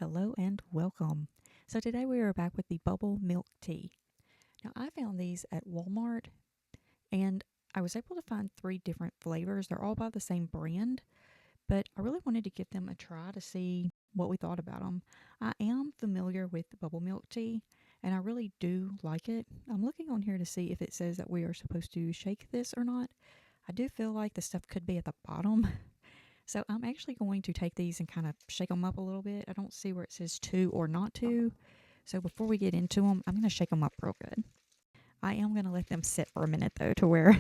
Hello and welcome. So today we are back with the bubble milk tea. Now I found these at Walmart and I was able to find 3 different flavors. They're all by the same brand, but I really wanted to give them a try to see what we thought about them. I am familiar with bubble milk tea and I really do like it. I'm looking on here to see if it says that we are supposed to shake this or not. I do feel like the stuff could be at the bottom. So I'm actually going to take these and kind of shake them up a little bit. I don't see where it says to or not to. So before we get into them, I'm going to shake them up real good. I am going to let them sit for a minute though to where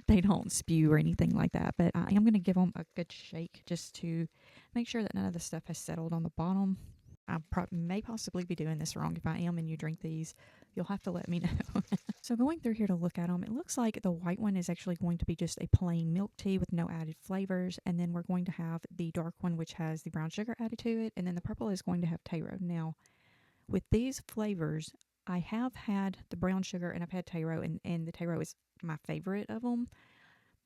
they don't spew or anything like that. But I am going to give them a good shake just to make sure that none of the stuff has settled on the bottom. I may possibly be doing this wrong. If I am and you drink these, you'll have to let me know. So going through here to look at them, it looks like the white one is actually going to be just a plain milk tea with no added flavors. And then we're going to have the dark one, which has the brown sugar added to it. And then the purple is going to have Taro. Now, with these flavors, I have had the brown sugar and I've had Taro, and the Taro is my favorite of them.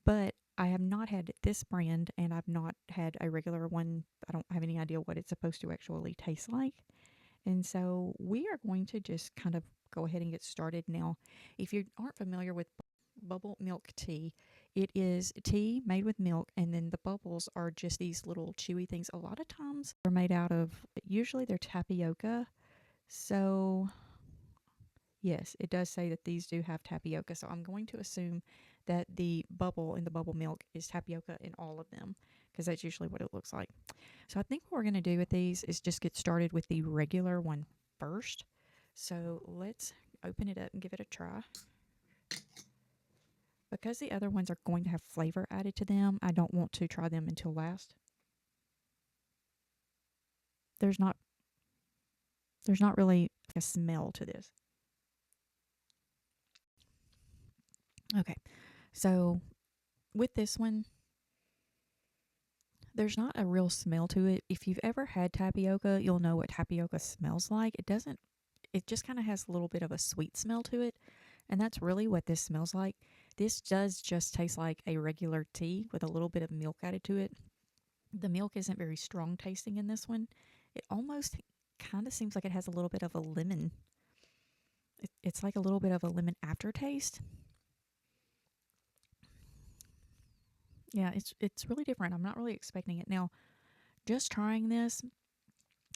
But I have not had this brand and I've not had a regular one. I don't have any idea what it's supposed to actually taste like. And so we are going to just kind of go ahead and get started now. If you aren't familiar with bubble milk tea, it is tea made with milk, and then the bubbles are just these little chewy things. A lot of times they're made out of, usually they're tapioca. So yes, it does say that these do have tapioca. So I'm going to assume that the bubble in the bubble milk is tapioca in all of them, because that's usually what it looks like. So I think what we're going to do with these is just get started with the regular one first. So let's open it up and give it a try. Because the other ones are going to have flavor added to them, I don't want to try them until last. There's not really a smell to this. Okay, so with this one, there's not a real smell to it. If you've ever had tapioca, you'll know what tapioca smells like. It just kind of has a little bit of a sweet smell to it. And that's really what this smells like. This does just taste like a regular tea with a little bit of milk added to it. The milk isn't very strong tasting in this one. It almost kind of seems like it has a little bit of a lemon. It's like a little bit of a lemon aftertaste. Yeah, it's really different. I'm not really expecting it. Now, just trying this,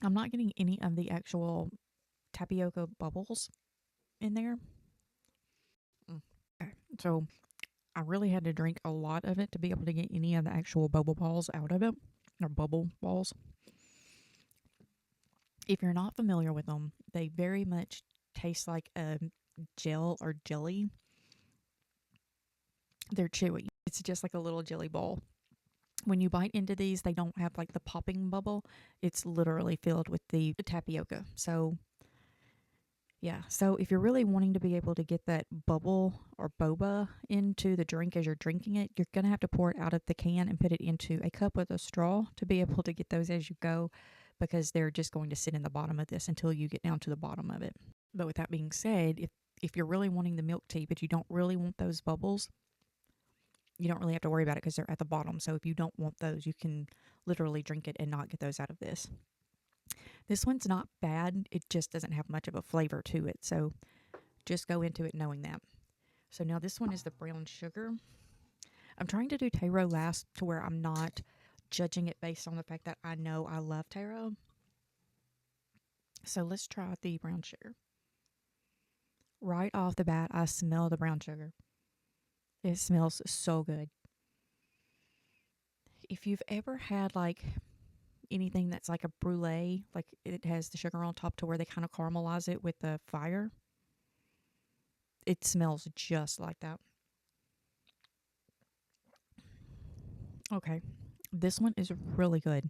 I'm not getting any of the actual tapioca bubbles in there. Okay, so I really had to drink a lot of it to be able to get any of the actual bubble balls out of it, or bubble balls. If you're not familiar with them, they very much taste like a gel or jelly. They're chewy. It's just like a little jelly ball. When you bite into these, they don't have like the popping bubble. It's literally filled with the tapioca. So yeah, so if you're really wanting to be able to get that bubble or boba into the drink as you're drinking it, you're going to have to pour it out of the can and put it into a cup with a straw to be able to get those as you go, because they're just going to sit in the bottom of this until you get down to the bottom of it. But with that being said, if you're really wanting the milk tea, but you don't really want those bubbles, you don't really have to worry about it because they're at the bottom. So if you don't want those, you can literally drink it and not get those out of this. This one's not bad. It just doesn't have much of a flavor to it. So just go into it knowing that. So now this one is the brown sugar. I'm trying to do Taro last to where I'm not judging it based on the fact that I know I love Taro. So let's try the brown sugar. Right off the bat, I smell the brown sugar. It smells so good. If you've ever had like anything that's like a brulee, like it has the sugar on top to where they kind of caramelize it with the fire, it smells just like that. Okay, this one is really good.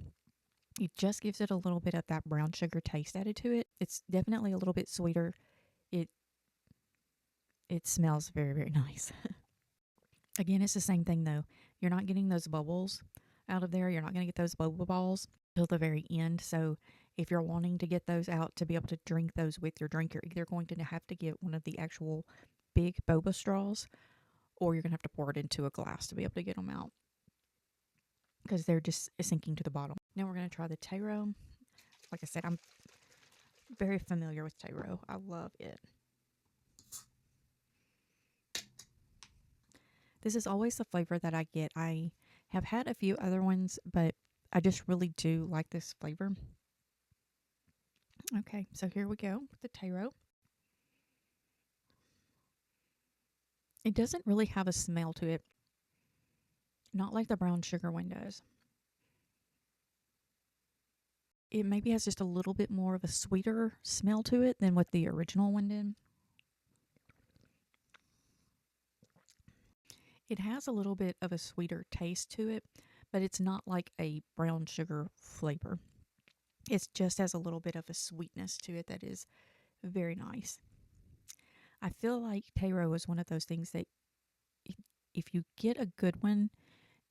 It just gives it a little bit of that brown sugar taste added to it. It's definitely a little bit sweeter. It smells very, very nice. Again, it's the same thing though. You're not getting those bubbles out of there. You're not going to get those boba balls till the very end. So if you're wanting to get those out to be able to drink those with your drink, you're either going to have to get one of the actual big boba straws, or you're going to have to pour it into a glass to be able to get them out, because they're just sinking to the bottom. Now we're going to try the Taro. like I said, I'm very familiar with Taro. I love it. This is always the flavor that I get. I have had a few other ones, but I just really do like this flavor. Okay, so here we go with the Taro. It doesn't really have a smell to it, not like the brown sugar one does. It maybe has just a little bit more of a sweeter smell to it than what the original one did. It has a little bit of a sweeter taste to it, but it's not like a brown sugar flavor. It just has a little bit of a sweetness to it that is very nice. I feel like Taro is one of those things that if you get a good one,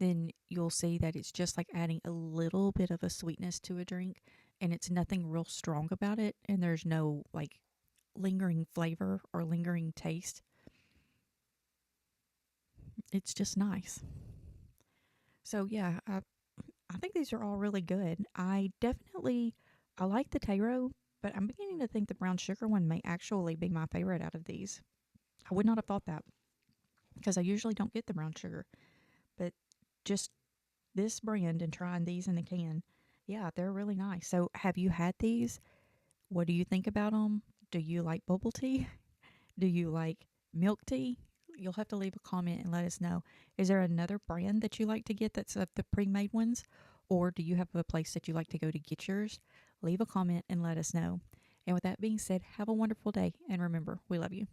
then you'll see that it's just like adding a little bit of a sweetness to a drink, and it's nothing real strong about it, and there's no like lingering flavor or lingering taste. It's just nice. So yeah, I think these are all really good. I like the Taro, but I'm beginning to think the brown sugar one may actually be my favorite out of these. I would not have thought that because I usually don't get the brown sugar, but just this brand and trying these in the can, yeah, they're really nice. So, have you had these? What do you think about them? Do you like bubble tea? Do you like milk tea? You'll have to leave a comment and let us know. Is there another brand that you like to get that's of the pre made ones? Or do you have a place that you like to go to get yours? Leave a comment and let us know. And with that being said, have a wonderful day. And remember, we love you.